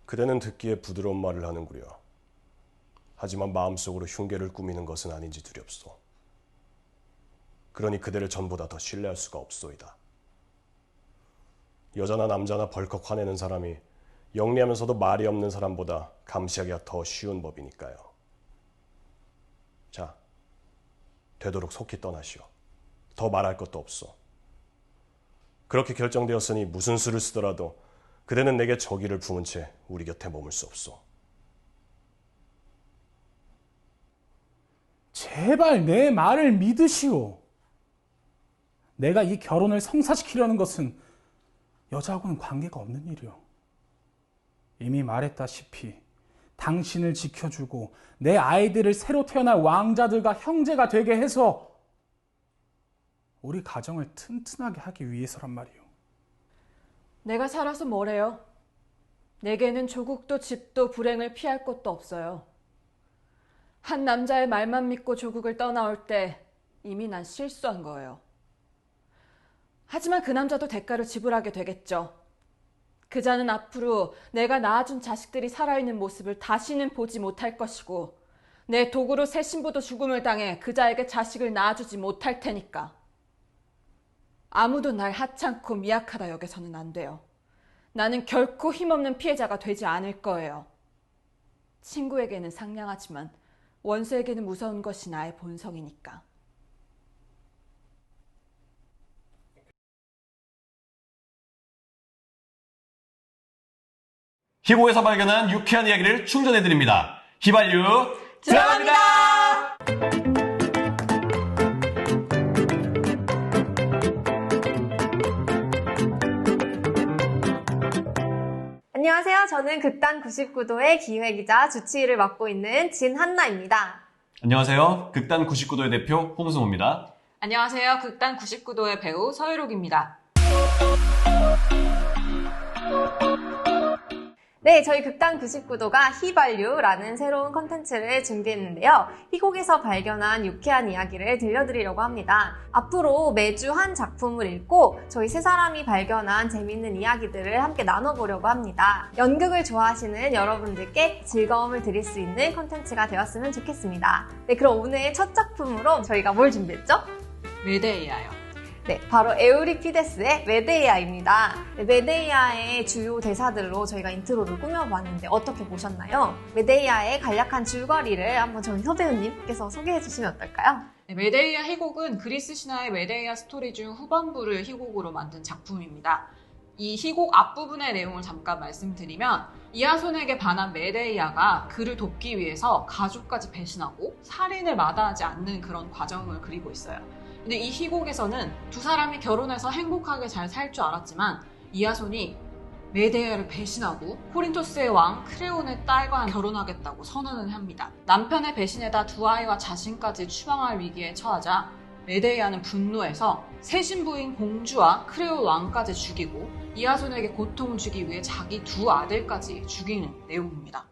그대는 듣기에 부드러운 말을 하는구려. 하지만 마음속으로 흉계를 꾸미는 것은 아닌지 두렵소. 그러니 그대를 전보다 더 신뢰할 수가 없소이다. 여자나 남자나 벌컥 화내는 사람이 영리하면서도 말이 없는 사람보다 감시하기가 더 쉬운 법이니까요. 자, 되도록 속히 떠나시오. 더 말할 것도 없소. 그렇게 결정되었으니 무슨 수를 쓰더라도 그대는 내게 저기를 품은 채 우리 곁에 머물 수 없소. 제발 내 말을 믿으시오. 내가 이 결혼을 성사시키려는 것은 여자하고는 관계가 없는 일이오. 이미 말했다시피 당신을 지켜주고 내 아이들을 새로 태어날 왕자들과 형제가 되게 해서 우리 가정을 튼튼하게 하기 위해서란 말이오. 내가 살아서 뭐래요? 내게는 조국도 집도 불행을 피할 곳도 없어요. 한 남자의 말만 믿고 조국을 떠나올 때 이미 난 실수한 거예요. 하지만 그 남자도 대가를 지불하게 되겠죠. 그자는 앞으로 내가 낳아준 자식들이 살아있는 모습을 다시는 보지 못할 것이고 내 도구로 새 신부도 죽음을 당해 그자에게 자식을 낳아주지 못할 테니까. 아무도 날 하찮고 미약하다 여겨서는 안 돼요. 나는 결코 힘없는 피해자가 되지 않을 거예요. 친구에게는 상냥하지만 원수에게는 무서운 것이 나의 본성이니까. 희곡에서 발견한 유쾌한 이야기를 충전해드립니다. 휘발유 들어갑니다! 안녕하세요. 저는 극단 99도의 기획이자 주치의를 맡고 있는 진한나입니다. 안녕하세요. 극단 99도의 대표 홍승호입니다. 안녕하세요. 극단 99도의 배우 서유록입니다. 네, 저희 극단 99도가 휘발유라는 새로운 컨텐츠를 준비했는데요. 희곡에서 발견한 유쾌한 이야기를 들려드리려고 합니다. 앞으로 매주 한 작품을 읽고 저희 세 사람이 발견한 재밌는 이야기들을 함께 나눠보려고 합니다. 연극을 좋아하시는 여러분들께 즐거움을 드릴 수 있는 컨텐츠가 되었으면 좋겠습니다. 네, 그럼 오늘 첫 작품으로 저희가 뭘 준비했죠? 메데이아요. 네, 바로 에우리피데스의 메데이아입니다. 네, 메데이아의 주요 대사들로 저희가 인트로를 꾸며봤는데 어떻게 보셨나요? 메데이아의 간략한 줄거리를 한번 저희 서배우님께서 소개해 주시면 어떨까요? 네, 메데이아 희곡은 그리스 신화의 메데이아 스토리 중 후반부를 희곡으로 만든 작품입니다. 이 희곡 앞부분의 내용을 잠깐 말씀드리면 이아손에게 반한 메데이아가 그를 돕기 위해서 가족까지 배신하고 살인을 마다하지 않는 그런 과정을 그리고 있어요. 근데 이 희곡에서는 두 사람이 결혼해서 행복하게 잘 살 줄 알았지만 이아손이 메데이아를 배신하고 코린토스의 왕 크레온의 딸과 결혼하겠다고 선언을 합니다. 남편의 배신에다 두 아이와 자신까지 추방할 위기에 처하자 메데이아는 분노해서 새 신부인 공주와 크레온 왕까지 죽이고 이아손에게 고통을 주기 위해 자기 두 아들까지 죽이는 내용입니다.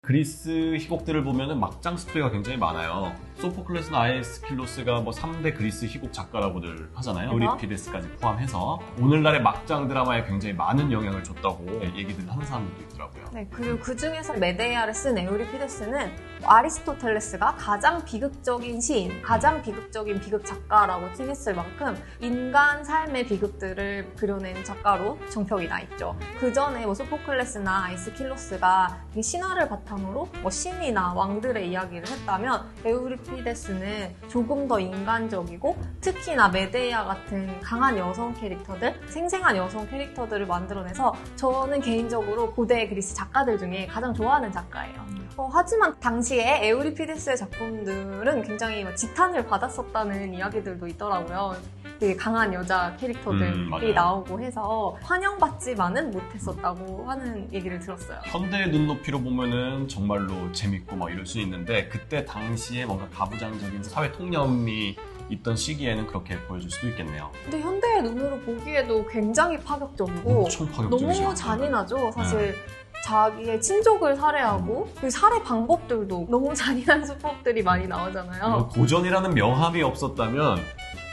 그리스 희곡들을 보면 막장 스토리가 굉장히 많아요. 소포클레스나 아에스킬로스가 3대 그리스 희곡 작가라고들 하잖아요. 에우리피데스까지 포함해서 오늘날의 막장 드라마에 굉장히 많은 영향을 줬다고 얘기들 하는 사람들도 있더라고요. 네, 그리고 그 중에서 메데이아를 쓴 에우리피데스는 아리스토텔레스가 가장 비극적인 시인, 가장 비극적인 비극 작가라고 칭했을 만큼 인간 삶의 비극들을 그려낸 작가로 정평이 나 있죠. 그 전에 소포클레스나 아이스킬로스가 신화를 바탕으로 신이나 왕들의 이야기를 했다면 에우리피데스는 조금 더 인간적이고 특히나 메데이아 같은 강한 여성 캐릭터들, 생생한 여성 캐릭터들을 만들어내서 저는 개인적으로 고대 그리스 작가들 중에 가장 좋아하는 작가예요. 하지만 당시에 에우리피데스의 작품들은 굉장히 지탄을 받았었다는 이야기들도 있더라고요. 되게 강한 여자 캐릭터들이 나오고 해서 환영받지만은 못했었다고 하는 얘기를 들었어요. 현대의 눈높이로 보면은 정말로 재밌고 이럴 수 있는데 그때 당시에 뭔가 가부장적인 사회 통념이 있던 시기에는 그렇게 보여줄 수도 있겠네요. 근데 현대의 눈으로 보기에도 굉장히 파격적이고 엄청 파격적이죠. 너무 잔인하죠. 사실 자기의 친족을 살해하고 그 살해 방법들도 너무 잔인한 수법들이 많이 나오잖아요. 고전이라는 명함이 없었다면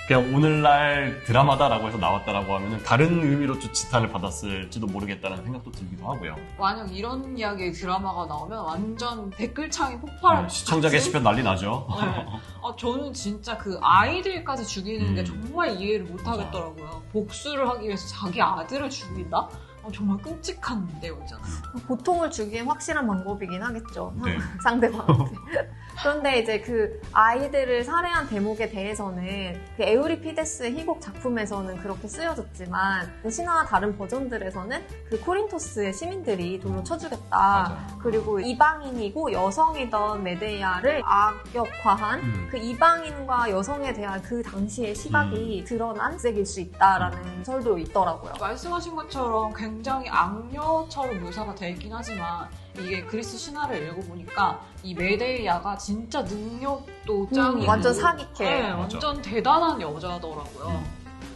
그냥 오늘날 드라마다라고 해서 나왔다라고 하면은 다른 의미로 좀 지탄을 받았을지도 모르겠다는 생각도 들기도 하고요. 만약 이런 이야기의 드라마가 나오면 완전 댓글창이 폭발할 시청자 게시판 난리 나죠. 네. 저는 진짜 그 아이들까지 죽이는 게 정말 이해를 못 맞아. 하겠더라고요. 복수를 하기 위해서 자기 아들을 죽인다? 정말 끔찍한 내용이잖아요. 보통을 주기엔 확실한 방법이긴 하겠죠. 네. 상대방한테. 그런데 이제 그 아이들을 살해한 대목에 대해서는 그 에우리피데스의 희곡 작품에서는 그렇게 쓰여졌지만 신화 다른 버전들에서는 그 코린토스의 시민들이 돌로 쳐주겠다. 맞아요. 그리고 이방인이고 여성이던 메데이아를 악역화한 그 이방인과 여성에 대한 그 당시의 시각이 드러난 색일 수 있다라는 설도 있더라고요. 말씀하신 것처럼 굉장히 악녀처럼 묘사가 돼 있긴 하지만 이게 그리스 신화를 읽어보니까 이 메데이아가 진짜 능력도 짱이고 완전 사기캐. 네, 완전 대단한 여자더라고요.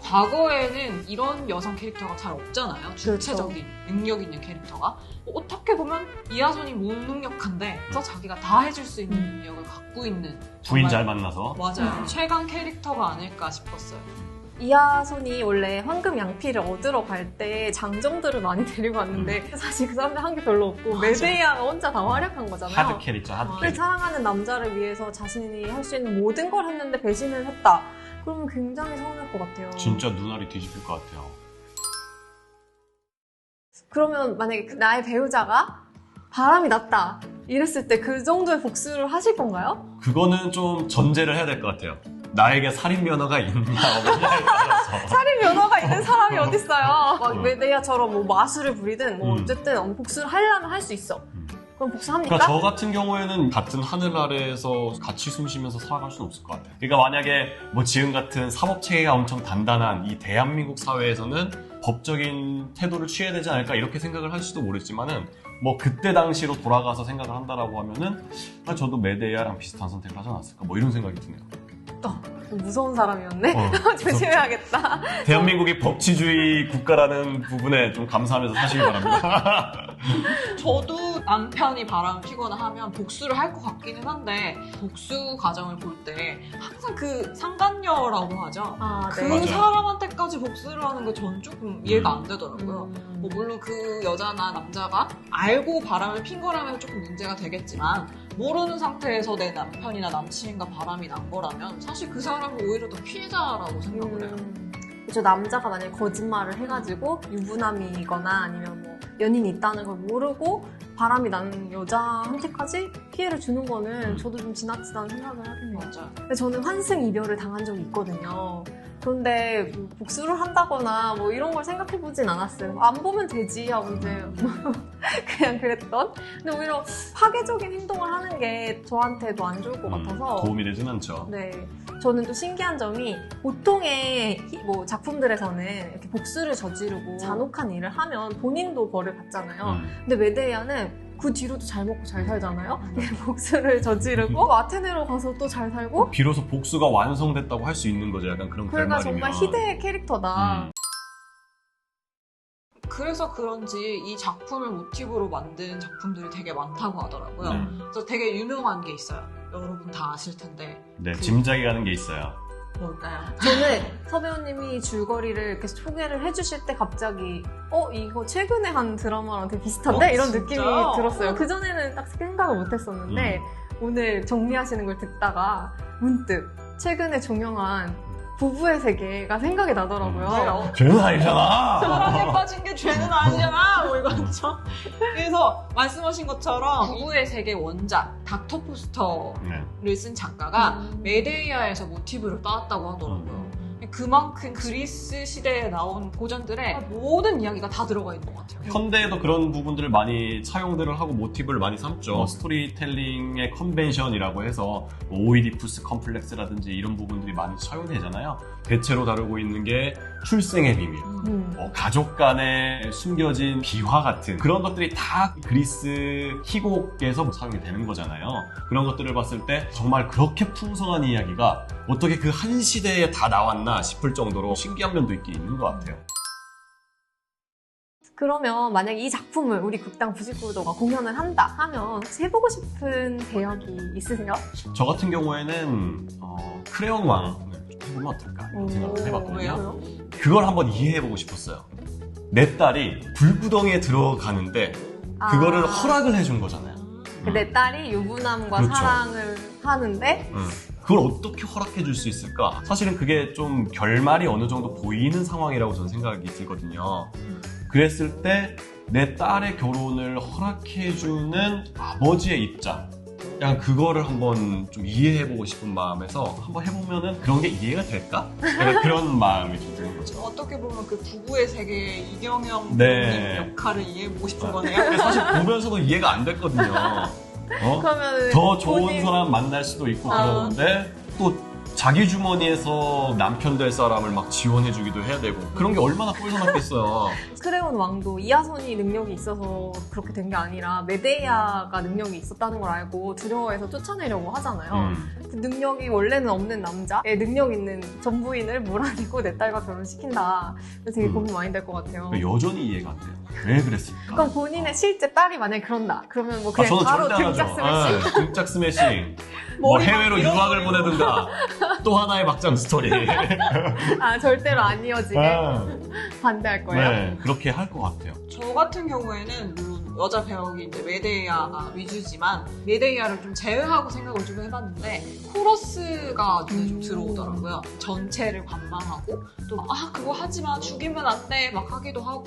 과거에는 이런 여성 캐릭터가 잘 없잖아요. 주체적인 능력 있는 캐릭터가. 어떻게 보면 이하손이 무능력한데 그래서 자기가 다 해줄 수 있는 능력을 갖고 있는 부인 정말 잘 만나서 맞아요. 최강 캐릭터가 아닐까 싶었어요. 이하손이 원래 황금 양피를 얻으러 갈 때 장정들을 많이 데리고 왔는데 사실 그 사람들 한 게 별로 없고 메데이아가 혼자 다 활약한 거잖아요. 하드 캐릭터, 하드 를 캐릭터. 사랑하는 남자를 위해서 자신이 할 수 있는 모든 걸 했는데 배신을 했다. 그러면 굉장히 서운할 것 같아요. 진짜 눈알이 뒤집힐 것 같아요. 그러면 만약에 나의 배우자가 바람이 났다. 이랬을 때 그 정도의 복수를 하실 건가요? 그거는 좀 전제를 해야 될 것 같아요. 나에게 살인 면허가 있냐 없냐에 따라서. 살인 면허가 있는 사람이 어딨어요. 막 메데이아처럼 뭐 마술을 부리든 뭐 어쨌든 복수를 하려면 할 수 있어. 그럼 복수합니까? 그러니까 저 같은 경우에는 같은 하늘 아래에서 같이 숨 쉬면서 살아갈 수는 없을 것 같아요. 그러니까 만약에 뭐 지금 같은 사법 체계가 엄청 단단한 이 대한민국 사회에서는 법적인 태도를 취해야 되지 않을까 이렇게 생각을 할지도 모르지만은 뭐 그때 당시로 돌아가서 생각을 한다라고 하면은 저도 메데이아랑 비슷한 선택을 하지 않았을까 뭐 이런 생각이 드네요. 무서운 사람이었네? 조심해야겠다. 대한민국이 법치주의 국가라는 부분에 좀 감사하면서 사시기 바랍니다. 저도 남편이 바람을 피거나 하면 복수를 할 것 같기는 한데 복수 과정을 볼 때 항상 그 상간녀라고 하죠. 아, 그 네. 맞아요. 사람한테까지 복수를 하는 게 전 조금 이해가 안 되더라고요. 뭐 물론 그 여자나 남자가 알고 바람을 핀 거라면 조금 문제가 되겠지만 모르는 상태에서 내 남편이나 남친과 바람이 난 거라면 사실 그 사람은 오히려 더 피해자라고 생각을 해요. 그렇죠. 남자가 만약에 거짓말을 해가지고 유부남이거나 아니면 뭐 연인이 있다는 걸 모르고 바람이 나는 여자한테까지 피해를 주는 거는 저도 좀 지나치다는 생각을 하긴 해요. 맞아요. 근데 저는 환승 이별을 당한 적이 있거든요. 그런데 뭐 복수를 한다거나 뭐 이런 걸 생각해보진 않았어요. 안 보면 되지 하고 이제 그냥 그랬던. 근데 오히려 파괴적인 행동을 하는 게 저한테도 안 좋을 것 같아서 도움이 되진 않죠. 네. 저는 또 신기한 점이 보통의 뭐 작품들에서는 이렇게 복수를 저지르고 잔혹한 일을 하면 본인도 벌을 받잖아요. 근데 메데이아는 그 뒤로도 잘 먹고 잘 살잖아요. 복수를 저지르고 아테네로 가서 또 잘 살고. 비로소 복수가 완성됐다고 할 수 있는 거죠. 약간 그런 그러니까 결말이면. 정말 희대의 캐릭터다. 그래서 그런지 이 작품을 모티브로 만든 작품들이 되게 많다고 하더라고요. 그래서 되게 유명한 게 있어요. 여러분 다 아실 텐데. 네, 짐작이 가는 게 있어요. 뭘까요? 저는 서배우님이 줄거리를 이렇게 소개를 해주실 때 갑자기 이거 최근에 한 드라마랑 되게 비슷한데? 이런 진짜? 느낌이 들었어요. 그전에는 딱 생각을 못했었는데 오늘 정리하시는 걸 듣다가 문득 최근에 종영한 부부의 세계가 생각이 나더라고요. 죄는 아니잖아. 사랑에 빠진 게 죄는 아니잖아! 뭐 이거죠. 그래서 말씀하신 것처럼 부부의 세계 원작 닥터 포스터를 네. 쓴 작가가 메데이아에서 모티브를 따왔다고 하더라고요. 그만큼 그리스 시대에 나온 고전들의 모든 이야기가 다 들어가 있는 것 같아요. 현대에도 그런 부분들을 많이 차용들을 하고 모티브를 많이 삼죠. 스토리텔링의 컨벤션이라고 해서 오이디푸스 컴플렉스라든지 이런 부분들이 많이 차용되잖아요. 대체로 다루고 있는 게 출생의 비밀, 가족 간에 숨겨진 비화 같은 그런 것들이 다 그리스 희곡에서 사용이 되는 거잖아요. 그런 것들을 봤을 때 정말 그렇게 풍성한 이야기가 어떻게 그 한 시대에 다 나왔나 싶을 정도로 신기한 면도 있긴 있는 것 같아요. 그러면 만약에 이 작품을 우리 극당 99도가 공연을 한다 하면 혹시 해보고 싶은 대역이 있으세요? 저 같은 경우에는 크레용 왕 해보면 어떨까 이런 생각을 해봤거든요. 왜요? 그걸 한번 이해해보고 싶었어요. 내 딸이 불구덩이에 들어가는데 그거를 허락을 해준 거잖아요. 내 딸이 유부남과 그렇죠. 사랑을 하는데 그걸 어떻게 허락해 줄 수 있을까? 사실은 그게 좀 결말이 어느 정도 보이는 상황이라고 저는 생각이 들거든요. 그랬을 때 내 딸의 결혼을 허락해주는 아버지의 입장, 약간 그거를 한번 좀 이해해보고 싶은 마음에서 한번 해보면은 그런 게 이해가 될까? 약간 그런 마음이 좀 드는 거죠. 어떻게 보면 그 부부의 세계의 이경영 네. 님 역할을 이해해보고 싶은 거네요. 사실 보면서도 이해가 안 됐거든요. 그러면은 더 좋은 본인- 사람 만날 수도 있고 그러는데 또 자기 주머니에서 남편 될 사람을 막 지원해주기도 해야 되고 그런 게 얼마나 꼴사납겠어요. 크레온 왕도 이하손이 능력이 있어서 그렇게 된 게 아니라 메데이아가 능력이 있었다는 걸 알고 두려워해서 쫓아내려고 하잖아요. 그 능력이 원래는 없는 남자의 능력 있는 전부인을 몰아내고 내 딸과 결혼시킨다. 그래서 되게 고민 많이 될 것 같아요. 여전히 이해가 안 돼요. 왜 그랬을까? 그럼 본인의 실제 딸이 만약에 그런다. 그러면 뭐 그냥 저는 바로 절대 안 등짝 하죠. 스매싱. 등짝 스매싱. 뭐 머리만 해외로 유학을 밀어버리고. 보내든가 또 하나의 막장 스토리. 아 절대로 안 이어지게 반대할 거예요. 네, 그렇게 할 것 같아요. 저 같은 경우에는 물론 여자 배역이 이제 메데이아가 위주지만 메데이아를 좀 제외하고 생각을 좀 해봤는데 코러스가 눈에 좀 들어오더라고요. 전체를 관망하고 또 그거 하지마 죽이면 안 돼 막 하기도 하고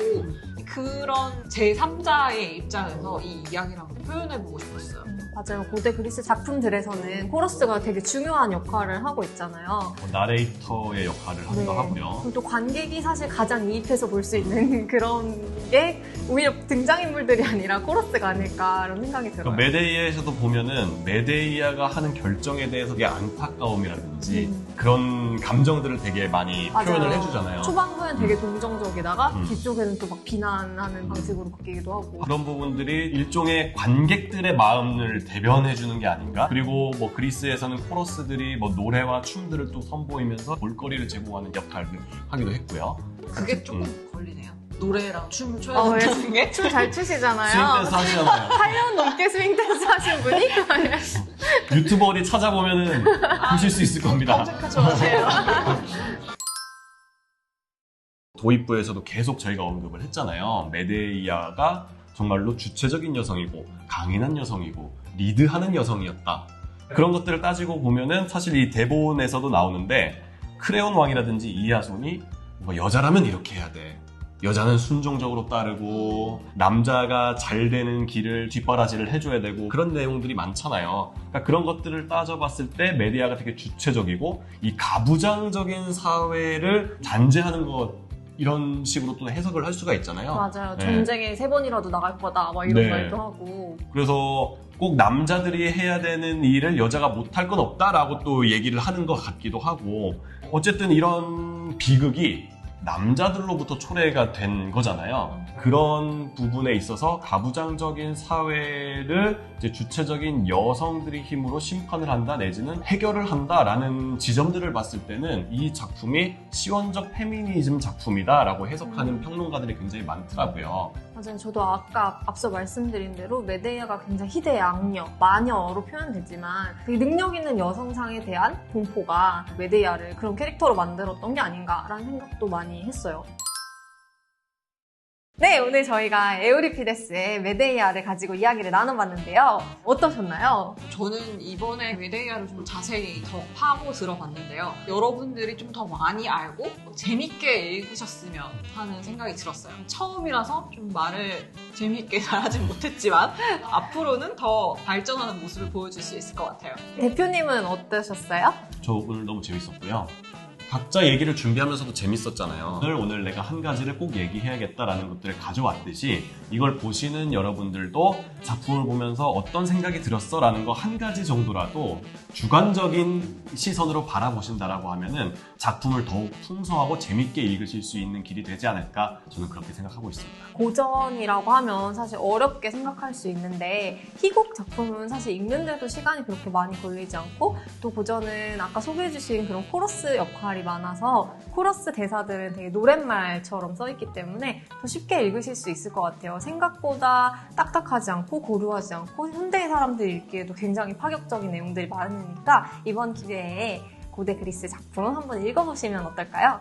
그런 제3자의 입장에서 이 이야기를 한번 표현해보고 싶었어요. 맞아요. 고대 그리스 작품들에서는 코러스가 되게 중요한 역할을 하고 있잖아요. 나레이터의 역할을 하기도 네. 하고요. 그리고 또 관객이 사실 가장 이입해서 볼 수 있는 그런 게 오히려 등장인물들이 아니라 코러스가 아닐까라는 생각이 들어요. 메데이아에서도 보면은 메데이아가 하는 결정에 대해서 게 안타까움이라든지 그런 감정들을 되게 많이 맞아요. 표현을 해주잖아요. 초반부엔 되게 동정적이다가 뒤쪽에는 또 막 비난하는 방식으로 바뀌기도 하고. 그런 부분들이 일종의 관객들의 마음을 대변해주는 게 아닌가? 그리고 뭐 그리스에서는 코러스들이 뭐 노래와 춤들을 또 선보이면서 볼거리를 제공하는 역할을 하기도 했고요. 그게 조금 걸리네요. 노래랑 춤을 춰야 아, 왜? 된다는 게. 춤 잘 추시잖아요. 스윙댄스 하시잖아요. 8년 넘게 스윙댄스 하신 분이? 유튜버리 찾아보면은 보실 수 있을 겁니다. 검색하지 마세요. 도입부에서도 계속 저희가 언급을 했잖아요. 메데이아가 정말로 주체적인 여성이고 강인한 여성이고 리드하는 여성이었다. 그런 것들을 따지고 보면은 사실 이 대본에서도 나오는데 크레온 왕이라든지 이하손이 뭐 여자라면 이렇게 해야 돼. 여자는 순종적으로 따르고 남자가 잘 되는 길을 뒷바라지를 해줘야 되고 그런 내용들이 많잖아요. 그러니까 그런 것들을 따져봤을 때 메데이아가 되게 주체적이고 이 가부장적인 사회를 잔재하는 것 이런 식으로 또 해석을 할 수가 있잖아요. 맞아요. 네. 전쟁에 3번이라도 나갈 거다 막 이런 네. 말도 하고. 그래서 꼭 남자들이 해야 되는 일을 여자가 못할 건 없다라고 또 얘기를 하는 것 같기도 하고 어쨌든 이런 비극이 남자들로부터 초래가 된 거잖아요. 그런 부분에 있어서 가부장적인 사회를 이제 주체적인 여성들의 힘으로 심판을 한다 내지는 해결을 한다라는 지점들을 봤을 때는 이 작품이 시원적 페미니즘 작품이다라고 해석하는 평론가들이 굉장히 많더라고요. 맞아요. 저도 아까 앞서 말씀드린 대로 메데이아가 굉장히 희대의 악녀, 마녀로 표현되지만 그 능력 있는 여성상에 대한 공포가 메데이아를 그런 캐릭터로 만들었던 게 아닌가라는 생각도 많이 했어요. 네, 오늘 저희가 에우리피데스의 메데이아를 가지고 이야기를 나눠봤는데요. 어떠셨나요? 저는 이번에 메데이아를 좀 자세히 더 파고 들어봤는데요. 여러분들이 좀 더 많이 알고 재밌게 읽으셨으면 하는 생각이 들었어요. 처음이라서 좀 말을 재밌게 잘하진 못했지만 앞으로는 더 발전하는 모습을 보여줄 수 있을 것 같아요. 대표님은 어떠셨어요? 저 오늘 너무 재밌었고요. 각자 얘기를 준비하면서도 재밌었잖아요. 오늘 내가 한 가지를 꼭 얘기해야겠다라는 것들을 가져왔듯이 이걸 보시는 여러분들도 작품을 보면서 어떤 생각이 들었어? 라는 거 한 가지 정도라도 주관적인 시선으로 바라보신다라고 하면은 작품을 더욱 풍성하고 재밌게 읽으실 수 있는 길이 되지 않을까 저는 그렇게 생각하고 있습니다. 고전이라고 하면 사실 어렵게 생각할 수 있는데 희곡 작품은 사실 읽는데도 시간이 그렇게 많이 걸리지 않고 또 고전은 아까 소개해주신 그런 코러스 역할이 많아서 코러스 대사들은 되게 노랫말처럼 써있기 때문에 더 쉽게 읽으실 수 있을 것 같아요. 생각보다 딱딱하지 않고 고루하지 않고 현대의 사람들이 읽기에도 굉장히 파격적인 내용들이 많으니까 이번 기회에 고대 그리스 작품 한번 읽어보시면 어떨까요?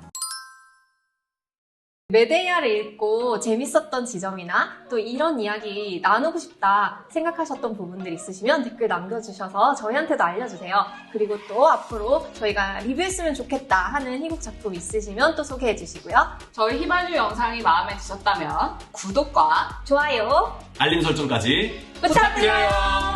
메데이아를 읽고 재밌었던 지점이나 또 이런 이야기 나누고 싶다 생각하셨던 부분들 있으시면 댓글 남겨주셔서 저희한테도 알려주세요. 그리고 또 앞으로 저희가 리뷰했으면 좋겠다 하는 희곡 작품 있으시면 또 소개해 주시고요. 저희 휘발유 영상이 마음에 드셨다면 구독과 좋아요 알림 설정까지 부탁드려요.